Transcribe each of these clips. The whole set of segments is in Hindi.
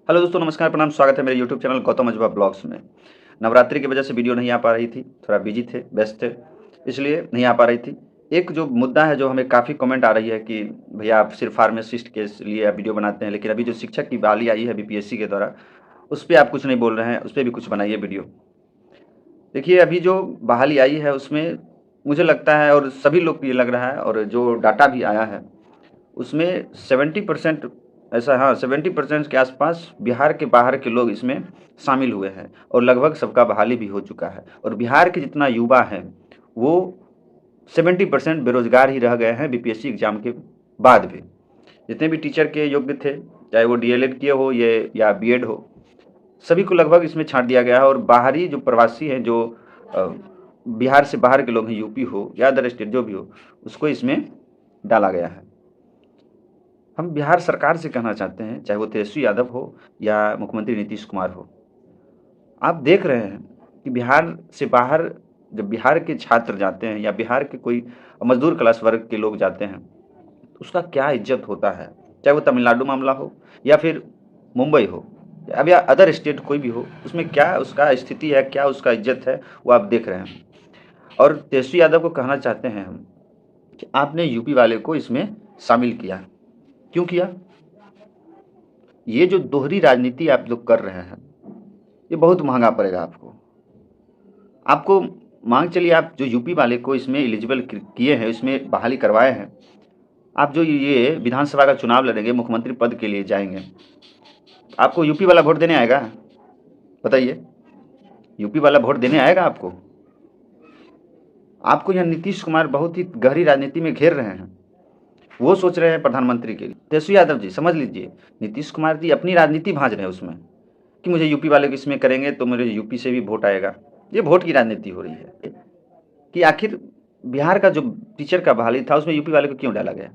हेलो दोस्तों, नमस्कार, प्रणाम, स्वागत है मेरे यूट्यूब चैनल गौतम अजवा ब्लॉग्स में। नवरात्रि की वजह से वीडियो नहीं आ पा रही थी, थोड़ा बिजी थे, व्यस्त थे, इसलिए नहीं आ पा रही थी। एक जो मुद्दा है, जो हमें काफ़ी कमेंट आ रही है कि भैया आप सिर्फ फार्मासिस्ट के लिए आप वीडियो बनाते हैं, लेकिन अभी जो शिक्षक की बहाली आई है बीपीएससी के द्वारा, उस पर आप कुछ नहीं बोल रहे हैं, उस पर भी कुछ बनाइए वीडियो। देखिए, अभी जो बहाली आई है उसमें मुझे लगता है, और सभी लोग को ये लग रहा है, और जो डाटा भी आया है उसमें 70% ऐसा, हाँ, 70% के आसपास बिहार के बाहर के लोग इसमें शामिल हुए हैं, और लगभग सबका बहाली भी हो चुका है। और बिहार के जितना युवा है वो 70% बेरोजगार ही रह गए हैं बीपीएससी एग्जाम के बाद भी। जितने भी टीचर के योग्य थे, चाहे वो डीएलएड किए हो ये या बीएड हो, सभी को लगभग इसमें छांट दिया गया है। और बाहरी जो प्रवासी हैं, जो बिहार से बाहर के लोग हैं, यूपी हो या अदर स्टेट जो भी हो, उसको इसमें डाला गया है। हम बिहार सरकार से कहना चाहते हैं, चाहे वो तेजस्वी यादव हो या मुख्यमंत्री नीतीश कुमार हो, आप देख रहे हैं कि बिहार से बाहर जब बिहार के छात्र जाते हैं या बिहार के कोई मजदूर क्लास वर्ग के लोग जाते हैं, तो उसका क्या इज्जत होता है। चाहे वो तमिलनाडु मामला हो या फिर मुंबई हो, अब या अदर स्टेट कोई भी हो, उसमें क्या उसका स्थिति है, क्या उसका इज्जत है, वो आप देख रहे हैं। और तेजस्वी यादव को कहना चाहते हैं हम कि आपने यूपी वाले को इसमें शामिल किया, क्यों किया। ये जो दोहरी राजनीति आप लोग कर रहे हैं, ये बहुत महंगा पड़ेगा आपको। आपको मान चलिए, आप जो यूपी वाले को इसमें एलिजिबल किए हैं, इसमें बहाली करवाए हैं, आप जो ये विधानसभा का चुनाव लड़ेंगे, मुख्यमंत्री पद के लिए जाएंगे, आपको यूपी वाला वोट देने आएगा? बताइए, यूपी वाला वोट देने आएगा आपको? आपको यहाँ नीतीश कुमार बहुत ही गहरी राजनीति में घेर रहे हैं। वो सोच रहे हैं प्रधानमंत्री के लिए। तेजस्वी यादव जी समझ लीजिए, नीतीश कुमार जी अपनी राजनीति भांज रहे हैं उसमें, कि मुझे यूपी वाले को इसमें करेंगे तो मेरे यूपी से भी वोट आएगा। ये वोट की राजनीति हो रही है कि आखिर बिहार का जो टीचर का बहाली था उसमें यूपी वाले को क्यों डाला गया,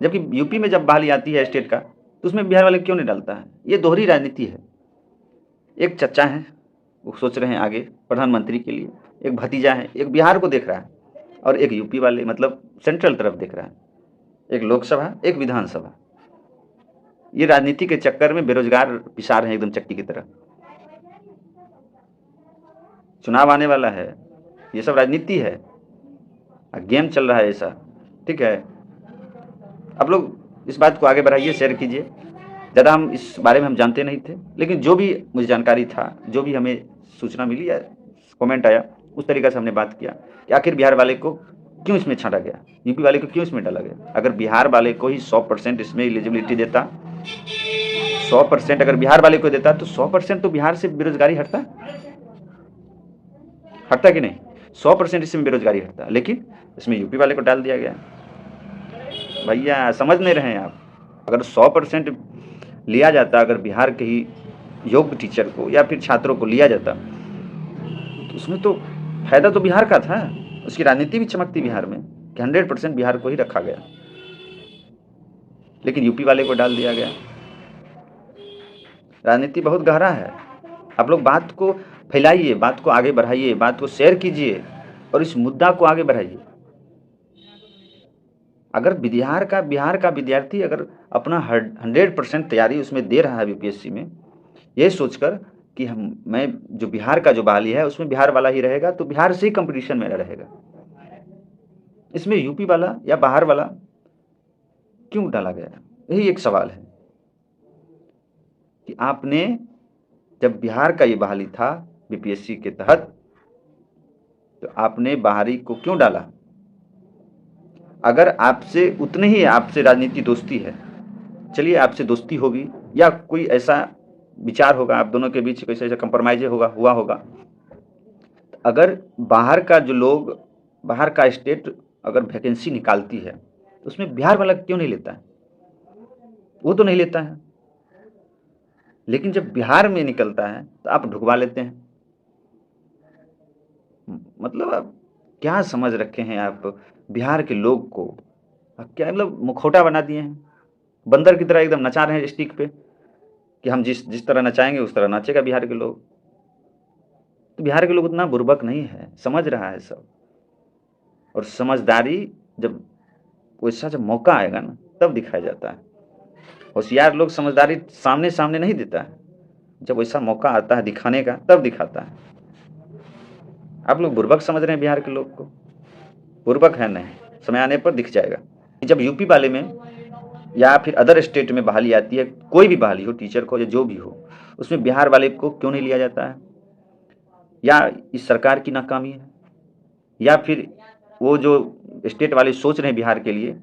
जबकि यूपी में जब बहाली आती है स्टेट का तो उसमें बिहार वाले क्यों नहीं डालता है। ये दोहरी राजनीति है। एक चचा हैं, वो सोच रहे हैं आगे प्रधानमंत्री के लिए, एक भतीजा है, एक बिहार को देख रहा है, और एक यूपी वाले मतलब सेंट्रल तरफ देख रहा है, एक लोकसभा एक विधानसभा। ये राजनीति के चक्कर में बेरोजगार पिसा रहे हैं एकदम चक्की की तरह। चुनाव आने वाला है, ये सब राजनीति है, गेम चल रहा है ऐसा, ठीक है। आप लोग इस बात को आगे बढ़ाइए, शेयर कीजिए। ज़्यादा हम इस बारे में हम जानते नहीं थे, लेकिन जो भी मुझे जानकारी था, जो भी हमें सूचना मिली या कमेंट आया, उस तरीक़े से हमने बात किया कि आखिर बिहार वाले को क्यों इसमें छांटा गया, यूपी वाले को क्यों इसमें डाला गया। अगर बिहार वाले को ही 100% इसमें एलिजिबिलिटी देता, 100% अगर बिहार वाले को देता, तो 100% तो बिहार से बेरोजगारी हटता कि नहीं। 100% इसमें बेरोजगारी हटता, लेकिन इसमें यूपी वाले को डाल दिया गया। भैया समझ नहीं रहे हैं आप। अगर 100% लिया जाता, अगर बिहार के ही योग्य टीचर को या फिर छात्रों को लिया जाता, तो उसमें तो फायदा तो बिहार का था। उसकी राजनीति भी चमकती बिहार में कि 100% बिहार को ही रखा गया, लेकिन यूपी वाले को डाल दिया गया। राजनीति बहुत गहरा है। आप लोग बात को फैलाइए, बात को आगे बढ़ाइए, बात को शेयर कीजिए, और इस मुद्दा को आगे बढ़ाइए। अगर बिहार का विद्यार्थी अगर अपना 100% तैयारी उसमें दे रहा है बीपीएससी में, ये सोचकर कि मैं जो बिहार का जो बहाली है उसमें बिहार वाला ही रहेगा, तो बिहार से ही कंपटीशन मेरा रहेगा, इसमें यूपी वाला या बाहर वाला क्यों डाला गया? यही एक सवाल है कि आपने जब बिहार का ये बहाली था बीपीएससी के तहत, तो आपने बाहरी को क्यों डाला? अगर आपसे उतनी ही आपसे राजनीति दोस्ती है, चलिए आपसे दोस्ती होगी या कोई ऐसा विचार होगा आप दोनों के बीच, कैसे ऐसा कंप्रोमाइज हुआ होगा। अगर बाहर का जो लोग, बाहर का स्टेट अगर वैकेंसी निकालती है, तो उसमें बिहार वाला क्यों नहीं लेता है? वो तो नहीं लेता है, लेकिन जब बिहार में निकलता है तो आप ढुकवा लेते हैं। मतलब आप क्या समझ रखे हैं आप बिहार के लोग को? आप क्या मतलब मुखौटा बना दिए हैं, बंदर की तरह एकदम नचा रहे हैं स्टिक पे, कि हम जिस तरह नचाएंगे उस तरह नाचेगा बिहार के लोग। तो बिहार के लोग उतना बुर्बक नहीं है, समझ रहा है सब। और समझदारी जब वैसा जब मौका आएगा ना, तब दिखाया जाता है। होशियार लोग समझदारी सामने सामने नहीं देता है, जब वैसा मौका आता है दिखाने का तब दिखाता है। आप लोग बुर्बक समझ रहे हैं बिहार के लोग को, बुर्बक है नहीं, समय आने पर दिख जाएगा। जब यूपी वाले में या फिर अदर स्टेट में बहाली आती है, कोई भी बहाली हो, टीचर को या जो भी हो, उसमें बिहार वाले को क्यों नहीं लिया जाता है? या इस सरकार की नाकामी है, या फिर वो जो स्टेट वाले सोच रहे हैं बिहार के लिए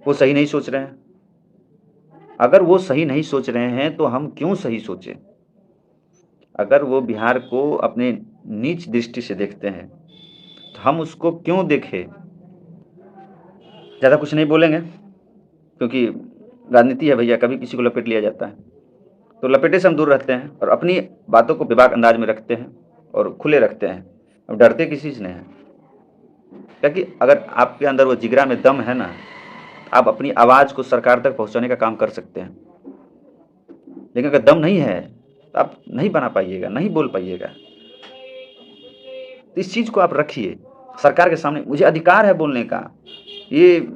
वो सही नहीं सोच रहे हैं? अगर वो सही नहीं सोच रहे हैं तो हम क्यों सही सोचें? अगर वो बिहार को अपने नीच दृष्टि से देखते हैं तो हम उसको क्यों देखें? ज़्यादा कुछ नहीं बोलेंगे क्योंकि राजनीति है भैया, कभी किसी को लपेट लिया जाता है। तो लपेटे से हम दूर रहते हैं और अपनी बातों को बेबाक अंदाज में रखते हैं और खुले रखते हैं। अब डरते किसी से नहीं हैं, क्योंकि अगर आपके अंदर वो जिगरा में दम है ना, आप अपनी आवाज़ को सरकार तक पहुंचाने का काम कर सकते हैं। लेकिन अगर दम नहीं है तो आप नहीं बना पाइएगा, नहीं बोल पाइएगा। तो इस चीज़ को आप रखिए सरकार के सामने, मुझे अधिकार है बोलने का। ये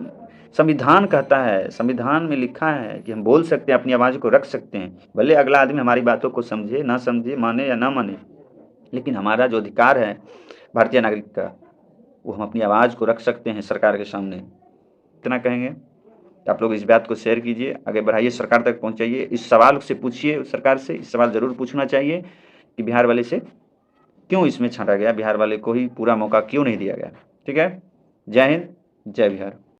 संविधान कहता है, संविधान में लिखा है कि हम बोल सकते हैं, अपनी आवाज़ को रख सकते हैं। भले अगला आदमी हमारी बातों को समझे ना समझे, माने या ना माने, लेकिन हमारा जो अधिकार है भारतीय नागरिक का, वो हम अपनी आवाज़ को रख सकते हैं सरकार के सामने। इतना कहेंगे। आप लोग इस बात को शेयर कीजिए, आगे बढ़ाइए, सरकार तक पहुंचाइए। इस सवाल से पूछिए सरकार से, इस सवाल ज़रूर पूछना चाहिए कि बिहार वाले से क्यों इसमें छांटा गया, बिहार वाले को ही पूरा मौका क्यों नहीं दिया गया। ठीक है, जय हिंद, जय बिहार।